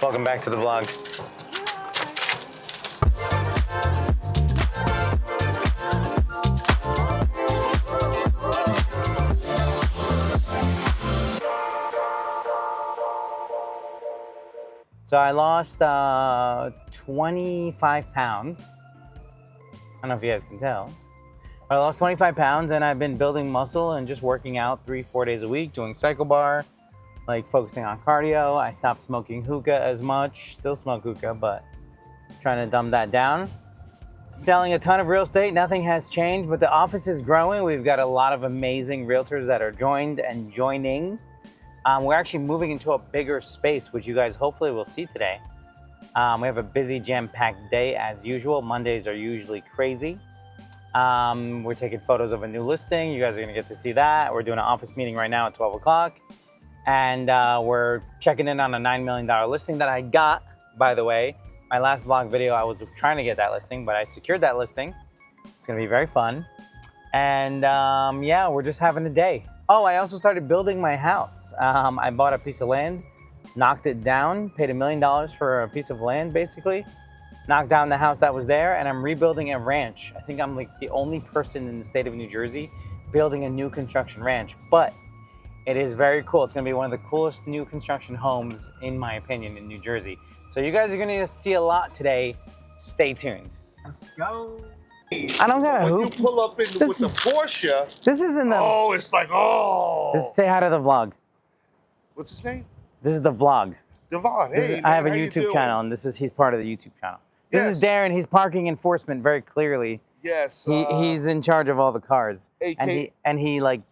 Welcome back to the vlog. So I lost 25 pounds. I don't know if you guys can tell. I lost 25 pounds and I've been building muscle and just working out 3-4 days a week, doing cycle bar, like focusing on cardio. I stopped smoking hookah as much, still smoke hookah, but trying to dumb that down. Selling a ton of real estate, nothing has changed, but the office is growing. We've got a lot of amazing realtors that are joined and joining. We're actually moving into a bigger space, which you guys hopefully will see today. We have a busy, jam-packed day as usual. Mondays are usually crazy. We're taking photos of a new listing. You guys are gonna get to see that. We're doing an office meeting right now at 12 o'clock. And we're checking in on a $9 million listing that I got, by the way. My last vlog video, I was trying to get that listing, but I secured that listing. It's gonna be very fun. And yeah, we're just having a day. Oh, I also started building my house. I bought a piece of land, knocked it down, paid $1 million for a piece of land, basically. Knocked down the house that was there, and I'm rebuilding a ranch. I think I'm like the only person in the state of New Jersey building a new construction ranch, but it is very cool. It's gonna be one of the coolest new construction homes, in my opinion, in New Jersey. So you guys are gonna see a lot today. Stay tuned. Let's go. I don't got a hoop. When you pull up with the Porsche, This isn't the. oh, it's like, oh. Say hi to the vlog. What's his name? This is the vlog. Devon. Hey, I have a man, how you YouTube doing? channel, and he's part of the YouTube channel. This is Yes. Darren. He's parking enforcement very clearly. Yes. He's in charge of all the cars, and he like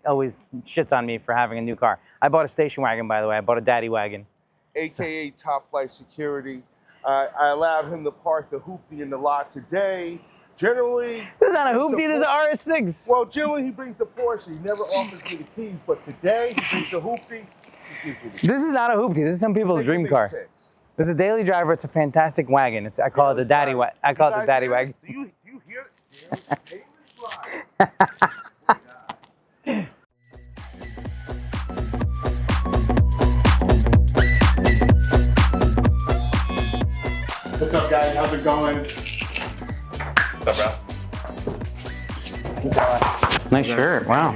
always shits on me for having a new car. I bought a station wagon, by the way. I bought a daddy wagon. AKA Top Flight Security. I allowed him to park the hoopty in the lot today. Generally, This is not a hoopty. This is an RS6. well, generally he brings the Porsche. He never offers me the keys, but today he brings the hoopty. This is not a hoopty. This is some people's dream car. This is a daily driver. It's a fantastic wagon. I call it the daddy wagon. I call it the daddy wagon. Do you hear it? What's up, guys? How's it going? What's up, bro? Nice shirt. Wow.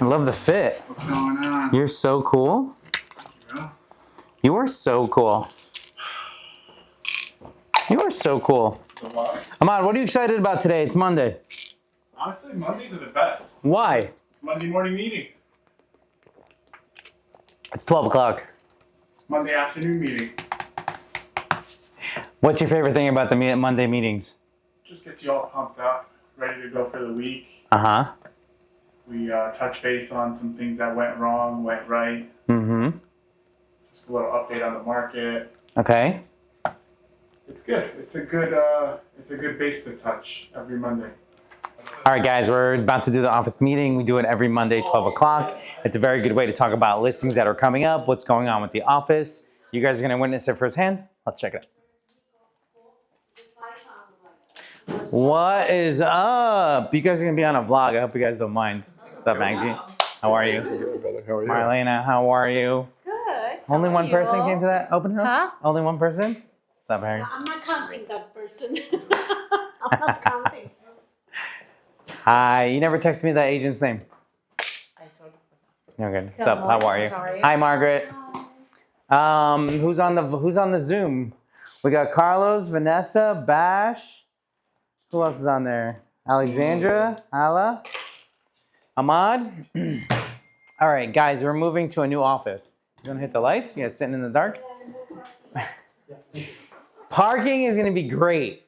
I love the fit. What's going on? You're so cool. Yeah. You are so cool. You are so cool. Ahmad, what are you excited about today? It's Monday. Honestly, Mondays are the best. Why? Monday morning meeting. It's 12 o'clock. Monday afternoon meeting. What's your favorite thing about the Monday meetings? Just gets you all pumped up, ready to go for the week. Uh-huh. We touch base on some things that went wrong, went right. Mm-hmm. Just a little update on the market. Okay. It's good. It's a good base to touch every Monday. All right, guys, we're about to do the office meeting. We do it every Monday, 12 o'clock. It's a very good way to talk about listings that are coming up, what's going on with the office. You guys are going to witness it firsthand. Let's check it out. What is up? You guys are going to be on a vlog. I hope you guys don't mind. What's up, Maggie? How are you? Good, brother. How are you? Marlena, how are you? Good. Only How one are person you? came to that open house? Huh? Only one person? What's up, Harry? I'm not counting that person. I'm not counting. Hi. You never texted me that agent's name. I told No good. What's up? Good How are you? morning. How are you? Hi, Margaret. Who's on the Zoom? We got Carlos, Vanessa, Bash. Who else is on there? Alexandra, Ala, Ahmad. All right, guys, we're moving to a new office. You gonna hit the lights? You guys sitting in the dark? Parking is gonna be great.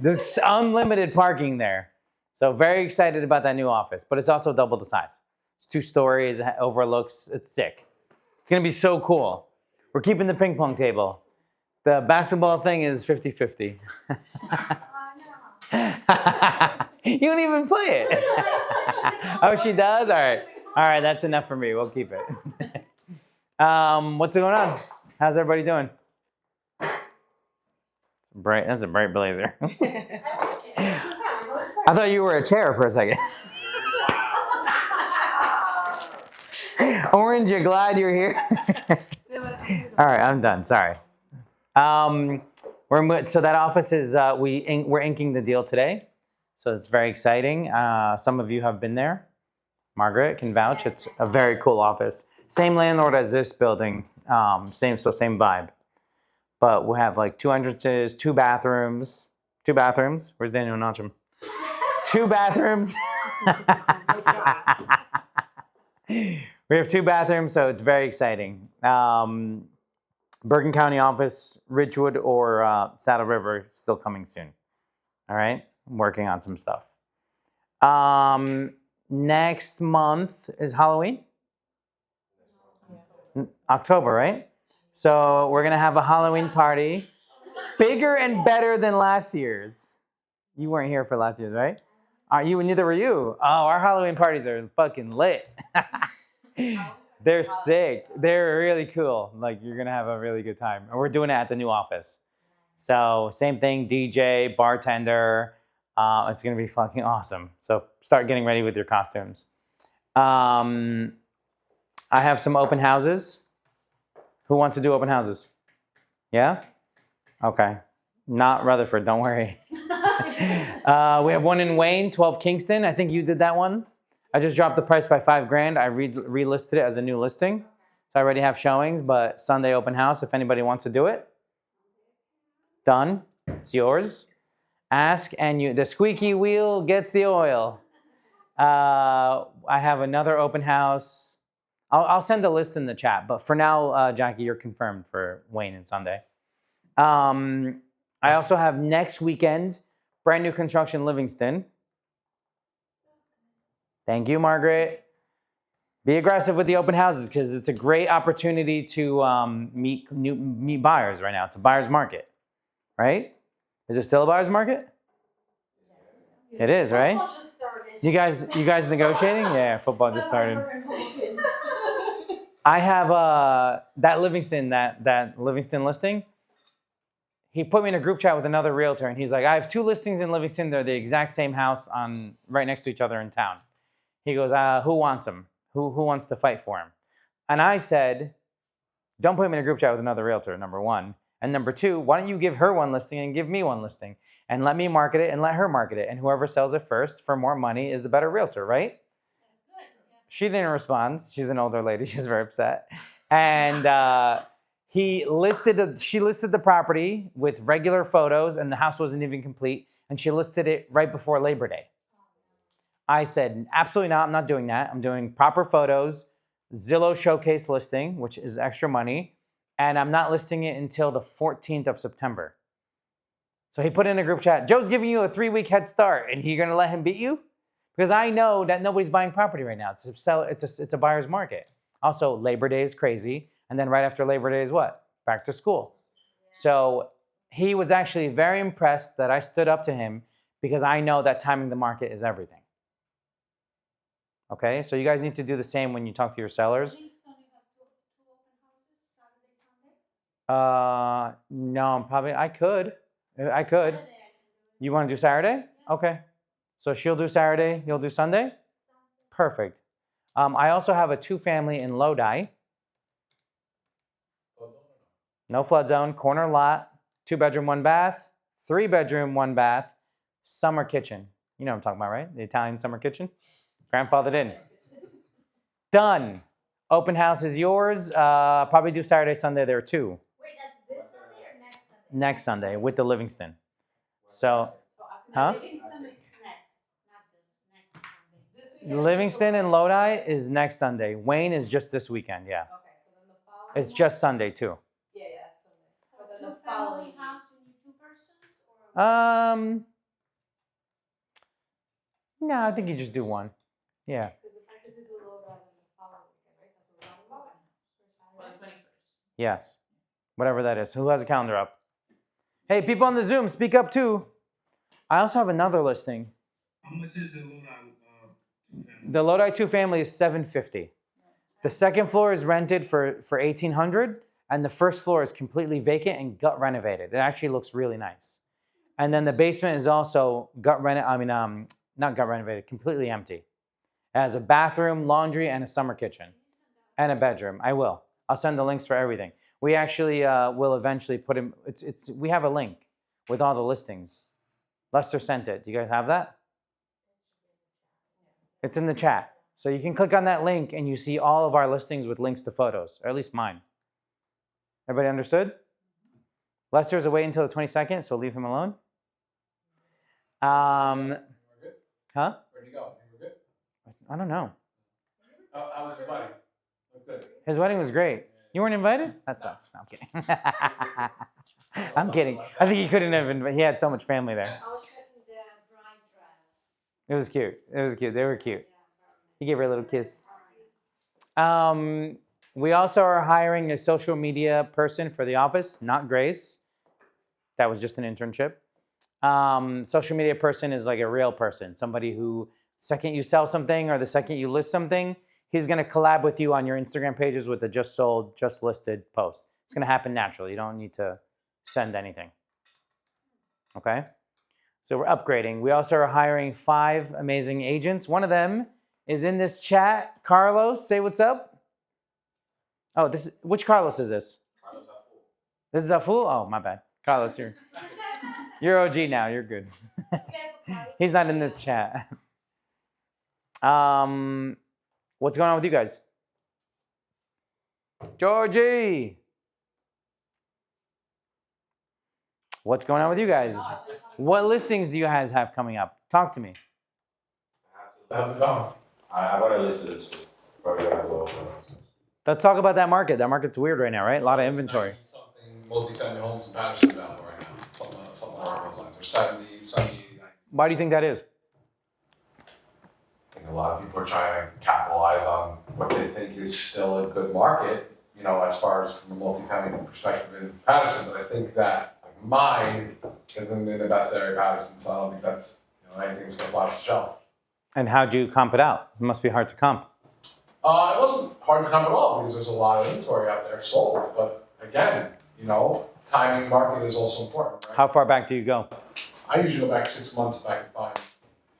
There's unlimited parking there. So very excited about that new office, but it's also double the size. It's 2 stories, it overlooks, it's sick. It's gonna be so cool. We're keeping the ping pong table. The basketball thing is 50-50. You don't even play it. Oh, she does? All right. All right, that's enough for me. We'll keep it. What's going on? How's everybody doing? Bright. That's a bright blazer. I thought you were a chair for a second. Orange, you're glad you're here? All right, I'm done. Sorry. So that office is we're inking the deal today, so it's very exciting. Some of you have been there. Margaret can vouch. It's a very cool office. Same landlord as this building. Same vibe. But we have like 2 entrances, 2 bathrooms. 2 bathrooms. Where's Daniel Nachum? 2 bathrooms. We have 2 bathrooms, so it's very exciting. Bergen County office, Ridgewood or Saddle River, still coming soon. All right, I'm working on some stuff. Next month is Halloween. October, right? So we're gonna have a Halloween party, bigger and better than last year's. You weren't here for last year's, right? Neither were you. Oh, our Halloween parties are fucking lit. They're sick. They're really cool. Like, you're gonna have a really good time. And we're doing it at the new office. So same thing, DJ, bartender. It's gonna be fucking awesome. So start getting ready with your costumes. I have some open houses. Who wants to do open houses? Yeah? Okay. Not Rutherford, don't worry. We have one in Wayne, 12 Kingston. I think you did that one. I just dropped the price by $5,000. I relisted it as a new listing. So I already have showings, but Sunday open house if anybody wants to do it. Done. It's yours. Ask and the squeaky wheel gets the oil. I have another open house. I'll send a list in the chat, but for now, Jackie, you're confirmed for Wayne and Sunday. I also have next weekend, brand new construction Livingston. Thank you, Margaret. Be aggressive with the open houses because it's a great opportunity to meet buyers right now. It's a buyer's market, right? Is it still a buyer's market? Yes. It is, right? Football just started. You guys negotiating? Yeah, football just started. I have that Livingston listing. He put me in a group chat with another realtor, and he's like, I have 2 listings in Livingston. They're the exact same house right next to each other in town. He goes, who wants them? Who wants to fight for him? And I said, don't put me in a group chat with another realtor, number 1. And number 2, why don't you give her 1 listing and give me 1 listing? And let me market it and let her market it. And whoever sells it first for more money is the better realtor, right? That's good. Yeah. She didn't respond. She's an older lady. She's very upset. And she listed the property with regular photos, and the house wasn't even complete. And she listed it right before Labor Day. I said, absolutely not. I'm not doing that. I'm doing proper photos, Zillow showcase listing, which is extra money. And I'm not listing it until the 14th of September. So he put in a group chat, Joe's giving you a 3-week head start, and you're gonna let him beat you? Because I know that nobody's buying property right now. It's a buyer's market. Also, Labor Day is crazy. And then right after Labor Day is what? Back to school. So he was actually very impressed that I stood up to him because I know that timing the market is everything. Okay, so you guys need to do the same when you talk to your sellers. No, I could. You want to do Saturday? Okay. So she'll do Saturday, you'll do Sunday? Perfect. I also have a 2-family in Lodi. No flood zone, corner lot, 2-bedroom, 1 bath, 3-bedroom, 1 bath, summer kitchen. You know what I'm talking about, right? The Italian summer kitchen. Grandfathered in. Done. Open house is yours. Probably do Saturday, Sunday there too. Wait, that's this Sunday or next Sunday? Next Sunday with the Livingston. So, huh? Livingston is next, not this next Sunday. This weekend Livingston and Lodi is next Sunday. Wayne is just this weekend, yeah. Okay, so then the following. It's just Sunday too. Yeah, it's Sunday. But then the family following house, you need 2 persons or? No, I think you just do 1. Yeah. Because if I could do the low down then the following weekend, right? That's what we're talking about. For Saturday. 21st. Yes. Whatever that is. Who has a calendar up? Hey, people on the Zoom, speak up too. I also have another listing. How much is the Lodi 2-family? The Lodi 2-family is $750. The second floor is rented for $1,800, and the first floor is completely vacant and gut renovated. It actually looks really nice. And then the basement is also not gut renovated, completely empty. It has a bathroom, laundry, and a summer kitchen, and a bedroom. I will. I'll send the links for everything. We actually will eventually put him. We have a link with all the listings. Lester sent it. Do you guys have that? It's in the chat. So you can click on that link and you see all of our listings with links to photos, or at least mine. Everybody understood? Lester's away until the 22nd, so leave him alone. Huh? Where'd you go? You were good? I don't know. How was his wedding? Looked good. His wedding was great. You weren't invited? That sucks. No, I'm kidding. I'm kidding. I think he couldn't have invited. He had so much family there. I was checking the bride dress. It was cute. It was cute. They were cute. He gave her a little kiss. We also are hiring a social media person for the office, not Grace. That was just an internship. Social media person is like a real person, somebody who, second you sell something or the second you list something, he's going to collab with you on your Instagram pages with a just sold, just listed post. It's going to happen naturally. You don't need to send anything. Okay? So we're upgrading. We also are hiring 5 amazing agents. One of them is in this chat. Carlos, say what's up. Oh, which Carlos is this? Carlos Aful. This is Aful? Oh, my bad. Carlos, you're OG now. You're good. He's not in this chat. What's going on with you guys? Georgie! What's going on with you guys? What listings do you guys have coming up? Talk to me. How's it going? I got a list of this. Probably gonna go over. Let's talk about that market. That market's weird right now, right? A lot of inventory. Something multifamily homes in Patterson Valley right now. Something along those lines. Or 70, 89. Why do you think that is? I think a lot of people are trying to capitalize on what they think is still a good market, you know, as far as from a multifamily perspective in Patterson. But I think that like mine isn't in the best area of Patterson, so I don't think that's anything's gonna fly off the shelf. And how'd you comp it out? It must be hard to comp. It wasn't hard to comp at all because there's a lot of inventory out there sold. But again, timing market is also important, right? How far back do you go? I usually go back 6 months if I can find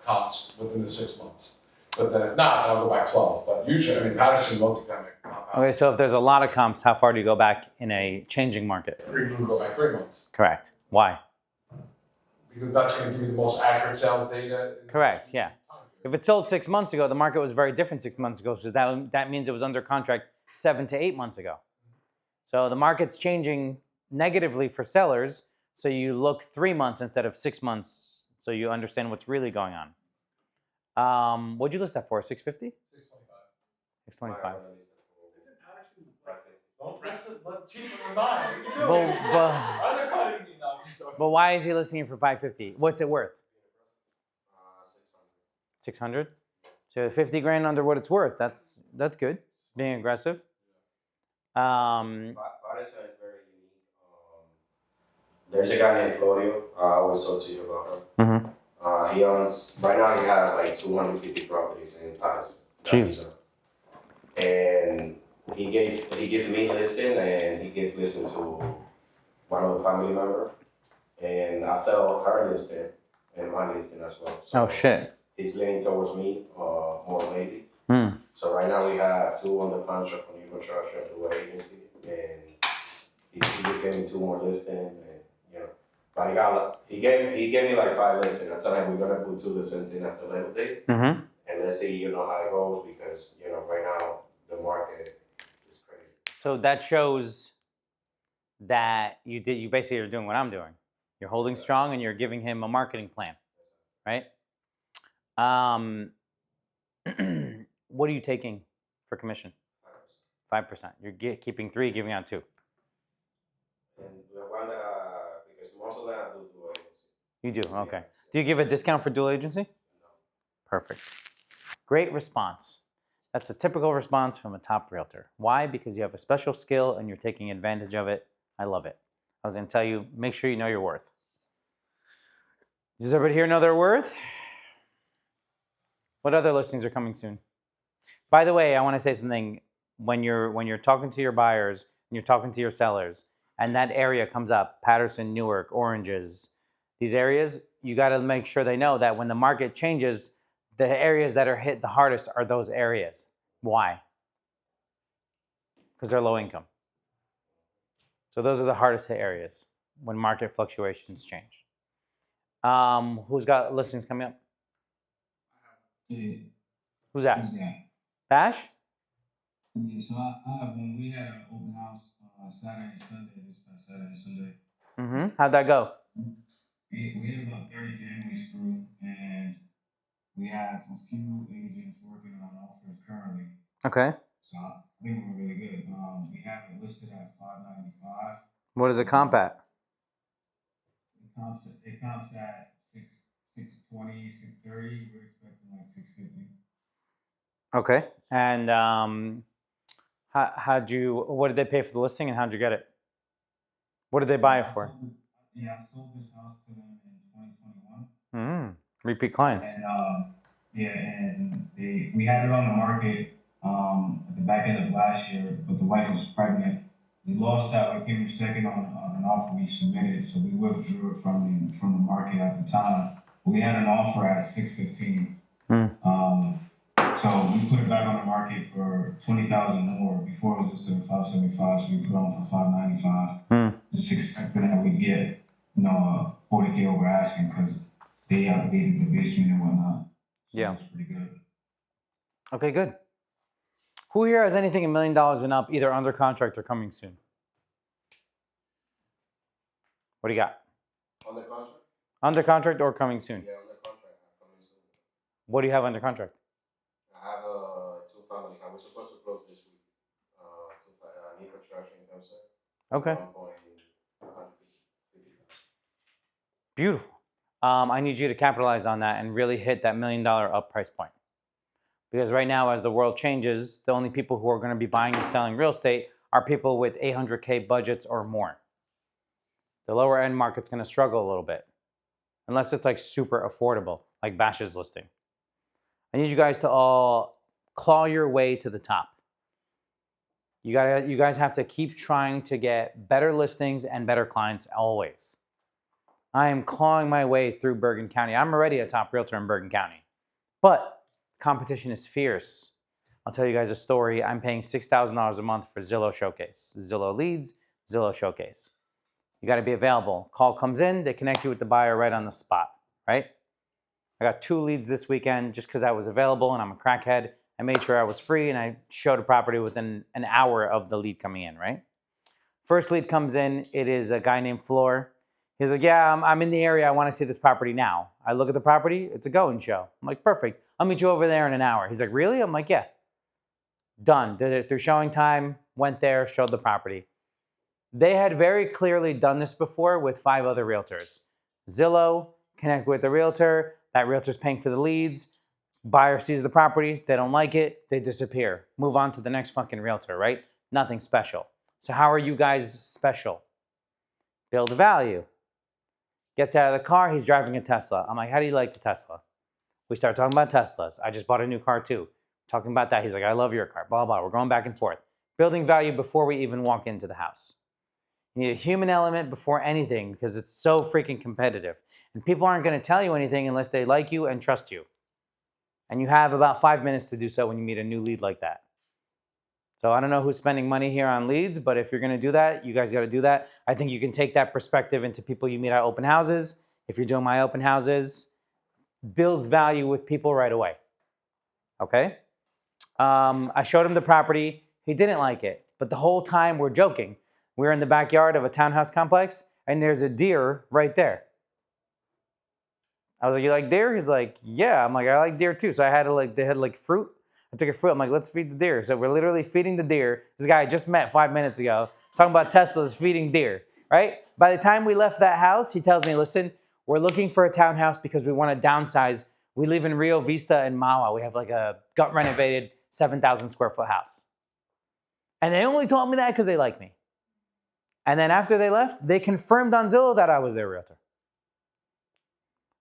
comps within the 6 months. But then if not, I'll go back 12. But usually, Patterson multifamily comp out. Okay, so if there's a lot of comps, how far do you go back in a changing market? You can go back 3 months Correct. Why? because that's going to give you the most accurate sales data. Correct, yeah. If it sold 6 months ago, the market was very different 6 months ago, so that means it was under contract 7 to 8 months ago. So the market's changing negatively for sellers, so you look 3 months instead of 6 months, so you understand what's really going on. What'd you list that for? 650? 625. Don't press it, but cheaper than mine. What are you doing? Undercutting me now. But why is he listing it for 550? What's it worth? 600. So 50 grand under what it's worth. That's good. Being aggressive. Patterson is very unique. There's a guy named Florio. I always talk to you about him. Mm-hmm. He owns, right now he has like 250 properties in Patterson. Jeez. And he gave me listing and he gave listing to one of the family member. And I sell her listing and my listing as well. So Oh shit. he's leaning towards me more lately. Hmm. So right now we have 2 under contract for new construction through an agency, and he just gave me 2 more listings, and but he gave me like 5 listings. I told him we're gonna put 2 listings in after Labor Day, Mm-hmm. and let's see how it goes because right now the market is crazy. So that shows that you basically are doing what I'm doing. You're holding strong and you're giving him a marketing plan, right? What are you taking for commission? 5%. You're keeping 3, giving out 2. And the one that because most of them I do agency. You do, okay. Do you give a discount for dual agency? No. Perfect. Great response. That's a typical response from a top realtor. Why? Because you have a special skill and you're taking advantage of it. I love it. I was going to tell you, make sure you know your worth. Does everybody here know their worth? What other listings are coming soon? By the way, I want to say something. When you're talking to your buyers and you're talking to your sellers, and that area comes up, Patterson, Newark, Oranges, these areas, you got to make sure they know that when the market changes, the areas that are hit the hardest are those areas. Why? Because they're low income. So those are the hardest hit areas when market fluctuations change. Who's got listings coming up? Yeah, Who's that? who's that? Bash? Yeah, so I have one. We had an open house Saturday and Sunday, this past Saturday and Sunday. Mm-hmm. How'd that go? We had about 30 families through, and we have a few agents working on offers currently. Okay. So I think we're really good. We have it listed at 595. What is a comp at? It comps at 620, 630. We're expecting like 650. Okay. And what did they pay for the listing and how'd you get it? What did they buy it for? I sold this house to them in 2021. Repeat clients. And we had it on the market at the back end of last year, but the wife was pregnant. We lost that. We came in second on an offer we submitted, so we withdrew it from the market at the time. We had an offer at 615. So we put it back on the market for 20,000 more. Before it was just at 575, so we put it on for 595. Just expecting that we'd get 40K over asking because they updated the basement and whatnot. So Yeah. that's pretty good. Okay, good. Who here has anything $1 million and up, either under contract or coming soon? What do you got? On the contract? Under contract or coming soon? Yeah, on the contract. Coming soon. What do you have under contract? I have a two-family house. We're supposed to close this week. New construction, you know what I'm saying? Okay. 150. Beautiful. I need you to capitalize on that and really hit that $1 million up price point. Because right now, as the world changes, the only people who are going to be buying and selling real estate are people with 800K budgets or more. The lower end market's going to struggle a little bit, unless it's like super affordable, like Bash's listing. I need you guys to all claw your way to the top. You guys have to keep trying to get better listings and better clients always. I am clawing my way through Bergen County. I'm already a top realtor in Bergen County, but competition is fierce. I'll tell you guys a story. I'm paying $6,000 a month for Zillow Showcase. Zillow Leads, Zillow Showcase. You got to be available. Call comes in, they connect you with the buyer right on the spot, right? I got 2 leads this weekend just because I was available and I'm a crackhead. I made sure I was free and I showed a property within an hour of the lead coming in, right? First lead comes in, it is a guy named Floor. He's like, yeah, I'm in the area. I want to see this property now. I look at the property. It's a going show. I'm like, perfect. I'll meet you over there in an hour. He's like, really? I'm like, yeah. Done. Did it through showing time, went there, showed the property. They had very clearly done this before with 5 other realtors. Zillow, connect with the realtor. That realtor's paying for the leads. Buyer sees the property. They don't like it. They disappear. Move on to the next fucking realtor, right? Nothing special. So how are you guys special? Build value. Gets out of the car, he's driving a Tesla. I'm like, how do you like the Tesla? We start talking about Teslas. I just bought a new car too. Talking about that, he's like, I love your car, blah, blah. We're going back and forth. Building value before we even walk into the house. You need a human element before anything because it's so freaking competitive. And people aren't going to tell you anything unless they like you and trust you. And you have about 5 minutes to do so when you meet a new lead like that. So I don't know who's spending money here on leads, but if you're going to do that, you guys got to do that. I think you can take that perspective into people you meet at open houses. If you're doing my open houses, build value with people right away. Okay? I showed him the property. He didn't like it, but the whole time we're joking. We're in the backyard of a townhouse complex, and there's a deer right there. I was like, you like deer? He's like, yeah. I'm like, I like deer too. So I had they had like fruit. I took a fruit. I'm like, let's feed the deer. So we're literally feeding the deer. This guy I just met 5 minutes ago, talking about Teslas feeding deer, right? By the time we left that house, he tells me, listen, we're looking for a townhouse because we want to downsize. We live in Rio Vista and Mawa. We have like a gut renovated 7,000 square foot house. And they only told me that because they like me. And then after they left, they confirmed on Zillow that I was their realtor.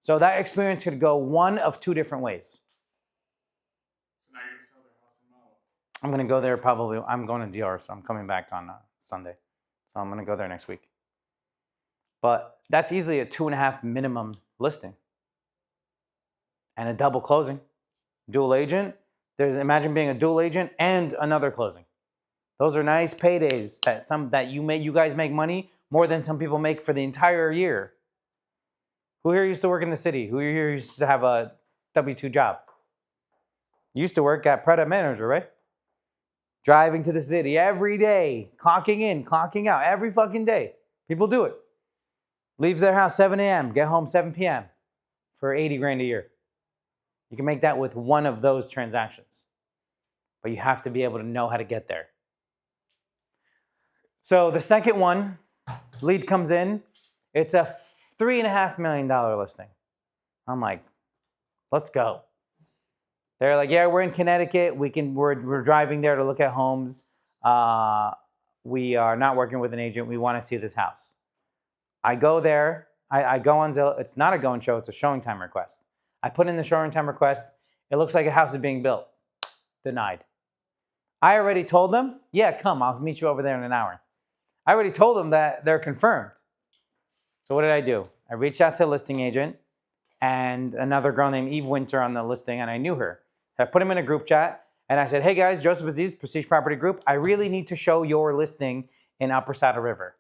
So that experience could go one of 2 different ways. So now you're gonna sell their house in Maui. I'm going to go there probably. I'm going to DR, so I'm coming back on Sunday. So I'm going to go there next week. But that's easily a 2.5 minimum listing. And a double closing. Dual agent. Imagine being a dual agent and another closing. Those are nice paydays that you guys make money more than some people make for the entire year. Who here used to work in the city? Who here used to have a W-2 job? You used to work at Prada Manager, right? Driving to the city every day, clocking in, clocking out every fucking day. People do it. Leaves their house 7 a.m., get home 7 p.m. for 80 grand a year. You can make that with one of those transactions. But you have to be able to know how to get there. So the second one, lead comes in. It's a $3.5 million listing. I'm like, let's go. They're like, yeah, we're in Connecticut. We're driving there to look at homes. We are not working with an agent. We want to see this house. I go there. I go on Zillow. It's not a go and show. It's a showing time request. I put in the showing time request. It looks like a house is being built. Denied. I already told them, yeah, come. I'll meet you over there in an hour. I already told them that they're confirmed. So what did I do? I reached out to a listing agent and another girl named Eve Winter on the listing, and I knew her. I put them in a group chat, and I said, hey guys, Joseph Aziz, Prestige Property Group. I really need to show your listing in Upper Saddle River.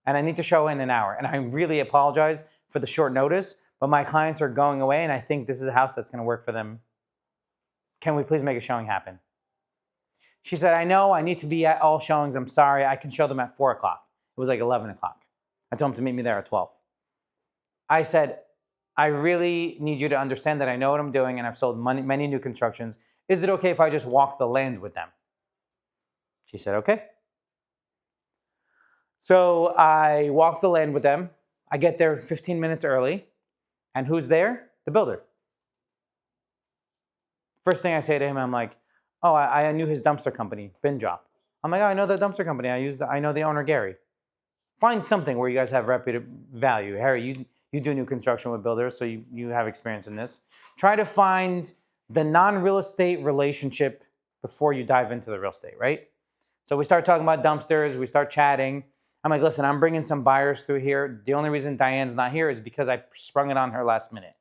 And I need to show in an hour. And I really apologize for the short notice, but my clients are going away, and I think this is a house that's going to work for them. Can we please make a showing happen? She said, I know I need to be at all showings. I'm sorry. I can show them at 4 o'clock. It was like 11 o'clock. I told them to meet me there at 12. I said, I really need you to understand that I know what I'm doing and I've sold many new constructions. Is it okay if I just walk the land with them? She said, okay. So I walk the land with them. I get there 15 minutes early. And who's there? The builder. First thing I say to him, I'm like, oh, I knew his dumpster company, Bin Drop. I'm like, oh, I know the dumpster company. I know the owner, Gary. Find something where you guys have reputable value. Harry, you do new construction with builders, so you have experience in this. Try to find the non-real estate relationship before you dive into the real estate, right? So we start talking about dumpsters. We start chatting. I'm like, listen, I'm bringing some buyers through here. The only reason Diane's not here is because I sprung it on her last minute.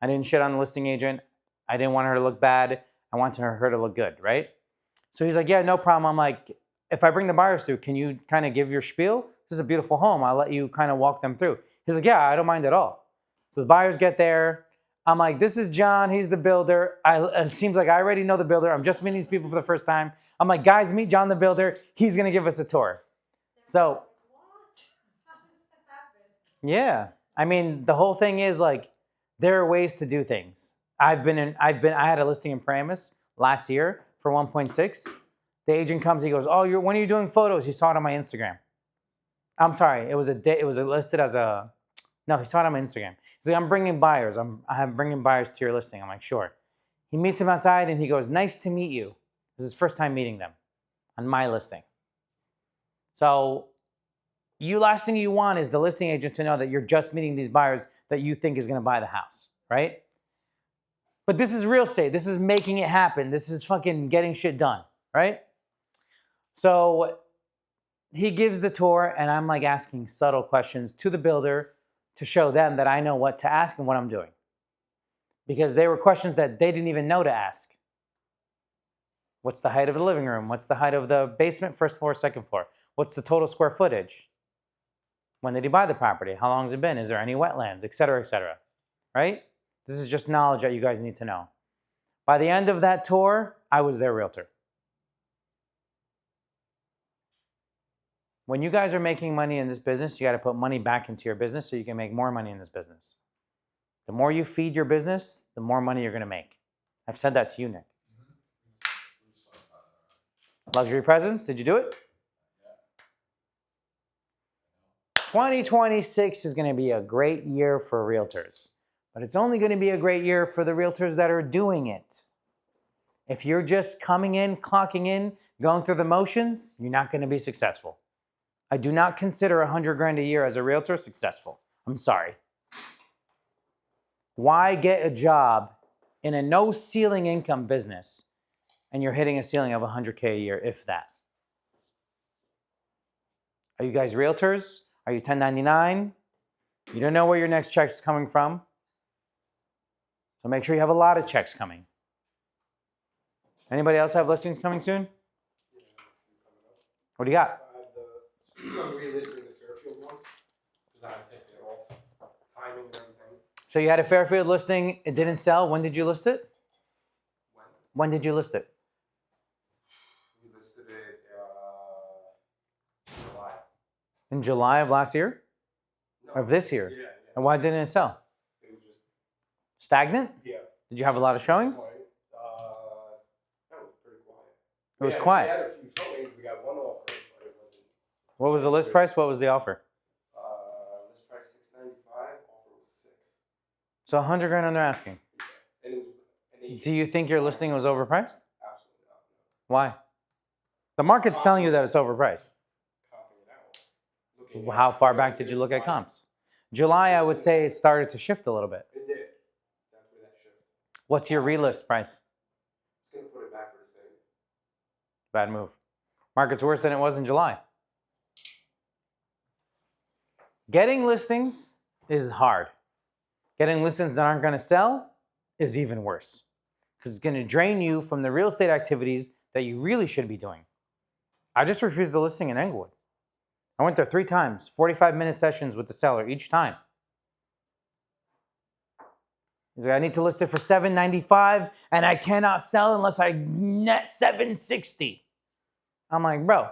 I didn't shit on the listing agent. I didn't want her to look bad. I wanted her to look good, right? So he's like, yeah, no problem. I'm like, if I bring the buyers through, can you kind of give your spiel? This is a beautiful home. I'll let you kind of walk them through. He's like, yeah, I don't mind at all. So the buyers get there. I'm like, this is John. He's the builder. It seems like I already know the builder. I'm just meeting these people for the first time. I'm like, guys, meet John the builder. He's going to give us a tour. So, What? How does that happen? yeah. I mean, the whole thing is like, there are ways to do things. I had a listing in Paramus last year for 1.6. The agent comes, he goes, oh, when are you doing photos? He saw it on my Instagram. I'm sorry, it was listed as a, no, he saw it on my Instagram. He's like, I'm bringing buyers. I'm bringing buyers to your listing. I'm like, sure. He meets him outside and he goes, nice to meet you. This is his first time meeting them on my listing. So last thing you want is the listing agent to know that you're just meeting these buyers that you think is going to buy the house, right? But this is real estate. This is making it happen. This is fucking getting shit done, right? So he gives the tour and I'm like asking subtle questions to the builder to show them that I know what to ask and what I'm doing. Because they were questions that they didn't even know to ask. What's the height of the living room? What's the height of the basement, first floor, second floor? What's the total square footage? When did he buy the property? How long has it been? Is there any wetlands, et cetera, right? This is just knowledge that you guys need to know. By the end of that tour, I was their realtor. When you guys are making money in this business, you got to put money back into your business so you can make more money in this business. The more you feed your business, the more money you're going to make. I've said that to you, Nick. Luxury presence, did you do it? 2026 is going to be a great year for realtors, but it's only going to be a great year for the realtors that are doing it. If you're just coming in, clocking in, going through the motions, you're not going to be successful. I do not consider 100 grand a year as a realtor successful. I'm sorry. Why get a job in a no ceiling income business and you're hitting a ceiling of 100K a year, if that? Are you guys realtors? Are you 1099? You don't know where your next check is coming from. So make sure you have a lot of checks coming. Anybody else have listings coming soon? What do you got? I'm relisting the Fairfield one because I had taken it off, timing and everything. So you had a Fairfield listing. It didn't sell. When did you list it? When did you list it? We listed it July. In July of last year? No, Of this year? Yeah. And why didn't it sell? It was just Stagnant? yeah. Did you have a lot of showings? Quiet. That was pretty quiet. It was We quiet. had a few showings. We got one offer, but it wasn't. What was the list price? What was the offer? List price $695. Offer was $6. So 100 grand under asking. And it was an agent. Do you think your listing was overpriced? Absolutely not. Why? The market's telling you that it's overpriced. Comping it out. Looking at How far back did you look at 55. comps? July, I would say, it started to shift a little bit. It did. That's where that shifted. What's your relist price? It's gonna put it back where it's saying. Bad move. Market's worse than it was in July. Getting listings is hard. Getting listings that aren't going to sell is even worse because it's going to drain you from the real estate activities that you really should be doing. I just refused a listing in Englewood. I went there 3 times, 45-minute sessions with the seller each time. He's like, I need to list it for $795 and I cannot sell unless I net $760. I'm like, bro,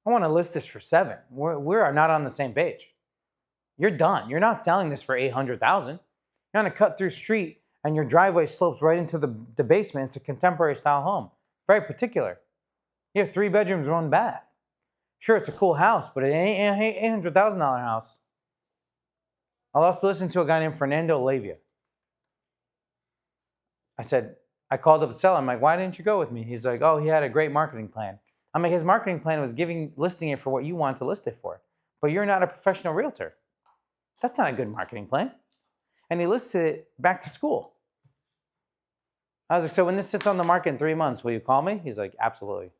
I want to list this for $7. We are not on the same page. You're done. You're not selling this for $800,000. You're on a cut-through street and your driveway slopes right into the basement. It's a contemporary style home. Very particular. You have 3 bedrooms, 1 bath. Sure, it's a cool house, but it ain't an $800,000 house. I'll also listen to a guy named Fernando Lavia. I called up the seller. I'm like, why didn't you go with me? He's like, oh, he had a great marketing plan. I'm like, his marketing plan was listing it for what you want to list it for. But you're not a professional realtor. That's not a good marketing plan. And he listed it back to school. I was like, so when this sits on the market in 3 months, will you call me? He's like, absolutely.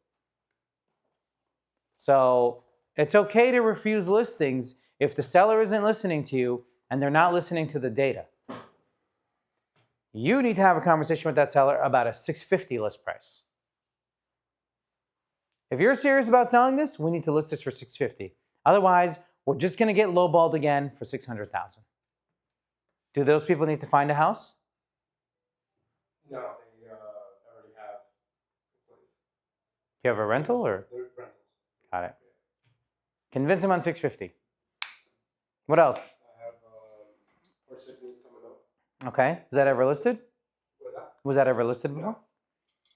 So it's okay to refuse listings if the seller isn't listening to you and they're not listening to the data. You need to have a conversation with that seller about a $650 list price. If you're serious about selling this, we need to list this for $650. Otherwise, we're just going to get lowballed again for $600,000. Do those people need to find a house? No, they already have a place. You have a rental or? They're rentals. Got it. Convince them on $650. What else? I have Parsippany's coming up. Okay. Is that ever listed? What's that? Was that ever listed before?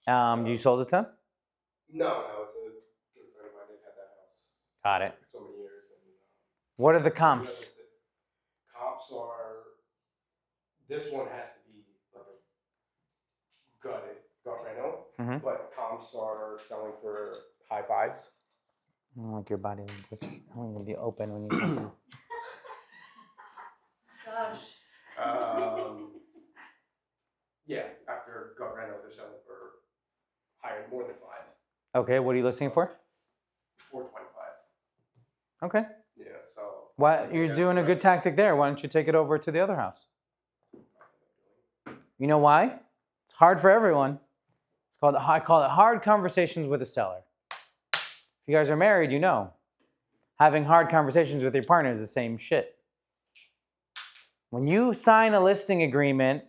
You sold it to them? No, it's a good friend of mine. They've had that house Got it. for so many years. And, What are the comps? comps are, this one has to be like a gut reno, Mhm. but comps are selling for high 5s. I don't like your body language. I want you to be open when you talk to Gosh. Yeah, after gut reno, they're selling for higher, more than 5. Okay, what are you listing for? 425. Okay. Yeah, so. Well, you're doing a good tactic there. Why don't you take it over to the other house? You know why? It's hard for everyone. I call it hard conversations with a seller. If you guys are married, you know. Having hard conversations with your partner is the same shit. When you sign a listing agreement,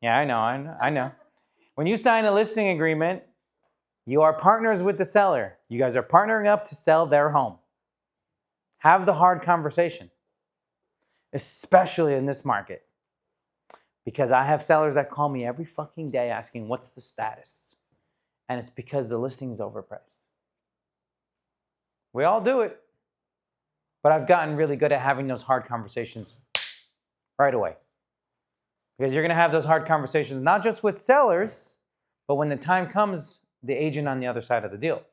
yeah, I know. When you sign a listing agreement, you are partners with the seller. You guys are partnering up to sell their home. Have the hard conversation, especially in this market. Because I have sellers that call me every fucking day asking, what's the status? And it's because the listing is overpriced. We all do it. But I've gotten really good at having those hard conversations right away. Because you're going to have those hard conversations not just with sellers, but when the time comes, the agent on the other side of the deal.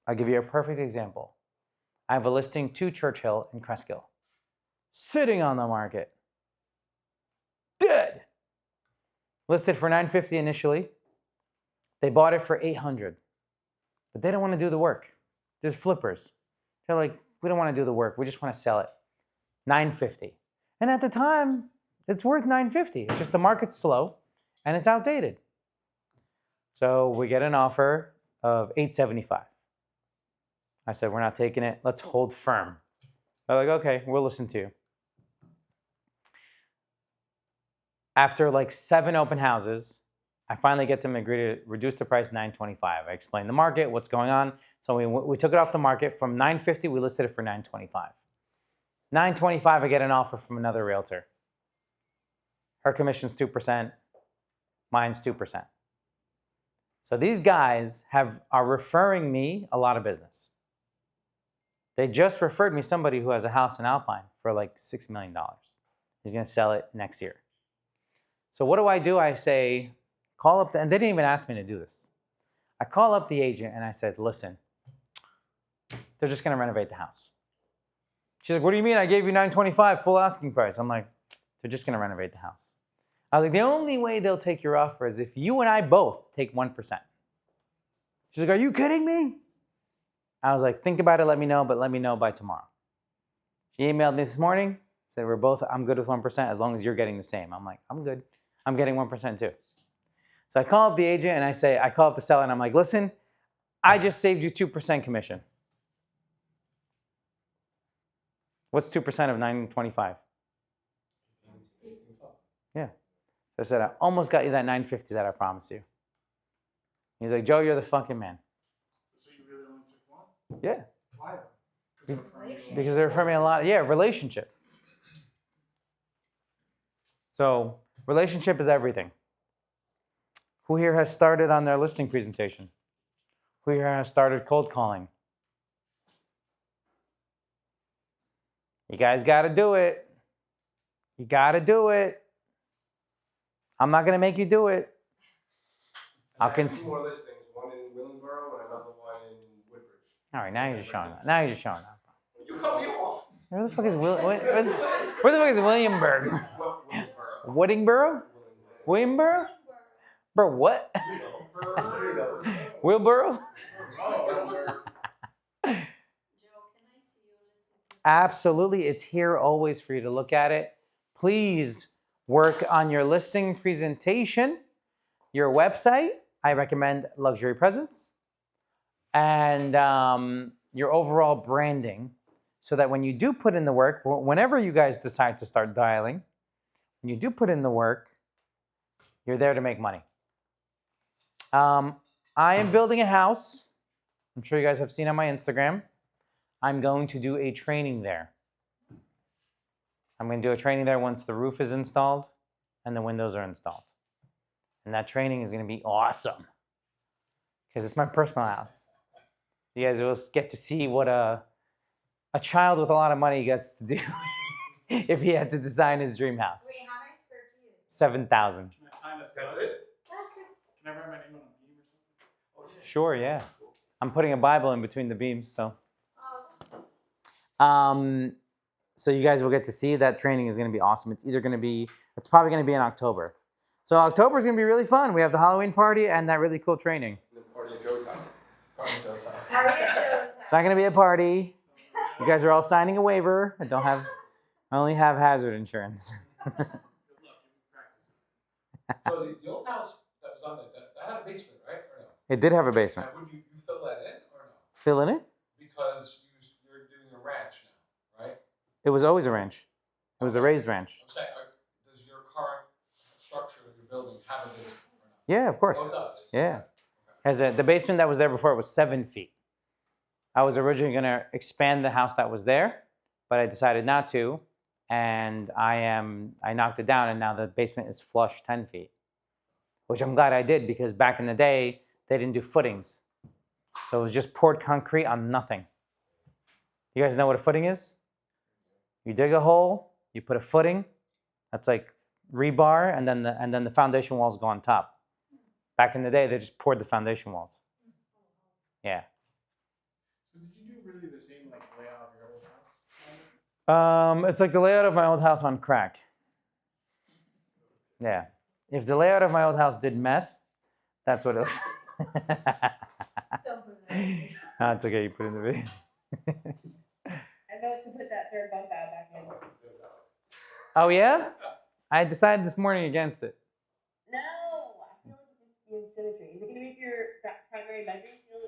I'll give you a perfect example. I have a listing 2 Churchill in Cresskill. Sitting on the market. Dead. Listed for $950 initially. They bought it for $800. But they don't want to do the work. There's flippers. They're like, we don't want to do the work. We just want to sell it. $950. And at the time, it's worth $950. It's just the market's slow and it's outdated. So we get an offer of $875. I said, we're not taking it. Let's hold firm. They're like, okay, we'll listen to you. After like 7 open houses, I finally get them to agree to reduce the price $925. I explained the market, what's going on. So we took it off the market from $950. We listed it for $925. $925, I get an offer from another realtor. Her commission's 2%. Mine's 2%. So these guys are referring me a lot of business. They just referred me somebody who has a house in Alpine for like $6 million. He's going to sell it next year. So what do? I say, call up, and they didn't even ask me to do this. I call up the agent and I said, listen, they're just going to renovate the house. She's like, what do you mean? I gave you $925 full asking price. I'm like, they're just going to renovate the house. I was like, the only way they'll take your offer is if you and I both take 1%. She's like, are you kidding me? I was like, think about it, let me know, but let me know by tomorrow. She emailed me this morning, said I'm good with 1% as long as you're getting the same. I'm like, I'm good. I'm getting 1% too. So I call up the agent and I call up the seller and I'm like, listen, I just saved you 2% commission. What's 2% of 925? Yeah. So I said, I almost got you that $950 that I promised you. He's like, Joe, you're the fucking man. So you really only took one? Yeah. Why? Because they're referring me a lot. Yeah, relationship. So relationship is everything. Who here has started on their listing presentation? Who here has started cold calling? You guys got to do it. You got to do it. I'm not going to make you do it. I have 2 more listings, one in Willingboro and another one in Woodbridge. All right, now you're just showing up. Now you're just showing up. You cut me off. Where the fuck is where the fuck is Williamburg? Woodingboro? Williamboro? Bro, what? Wilboro? Absolutely, it's here always for you to look at it. Please work on your listing presentation, your website. I recommend Luxury Presence, and your overall branding, so that when you do put in the work, whenever you guys decide to start dialing, when you do put in the work, you're there to make money. I am building a house. I'm sure you guys have seen on my Instagram. I'm going to do a training there. I'm going to do a training there once the roof is installed and the windows are installed. And that training is going to be awesome because it's my personal house. You guys will get to see what a child with a lot of money gets to do if he had to design his dream house. Wait, how many square feet? 7,000. That's it? That's it. Can I write my name on a beam or something? Sure, yeah. I'm putting a Bible in between the beams, so. So you guys will get to see that training is going to be awesome. It's probably going to be in October. So October is going to be really fun. We have the Halloween party and that really cool training. And the party at Joe's house. Party at Joe's house. It's not going to be a party. You guys are all signing a waiver. I only have hazard insurance. So the old house that was on that had a basement, right? Or no? It did have a basement. Would you fill that in or no? Fill in it? Because you're doing a ranch now, right? It was always a ranch. It was a raised ranch. I'm saying, does your current structure that you're building have a basement or not? Yeah, of course. Oh, it does? Yeah. The basement that was there before was 7 feet. I was originally going to expand the house that was there, but I decided not to, and I knocked it down, and now the basement is flush 10 feet, which I'm glad I did because back in the day, they didn't do footings. So it was just poured concrete on nothing. You guys know what a footing is? You dig a hole, you put a footing, that's like rebar, and then the foundation walls go on top. Back in the day, they just poured the foundation walls. Yeah. So did you do really the same like layout of your old house? It's like the layout of my old house on crack. Yeah. If the layout of my old house did meth, that's what it was. Don't put it No, it's okay. You put it in the video. I vote to put that third bump out back in. Oh, yeah? I decided this morning against it. No, I feel like it just gives symmetry. Is it going to make your primary bedroom feel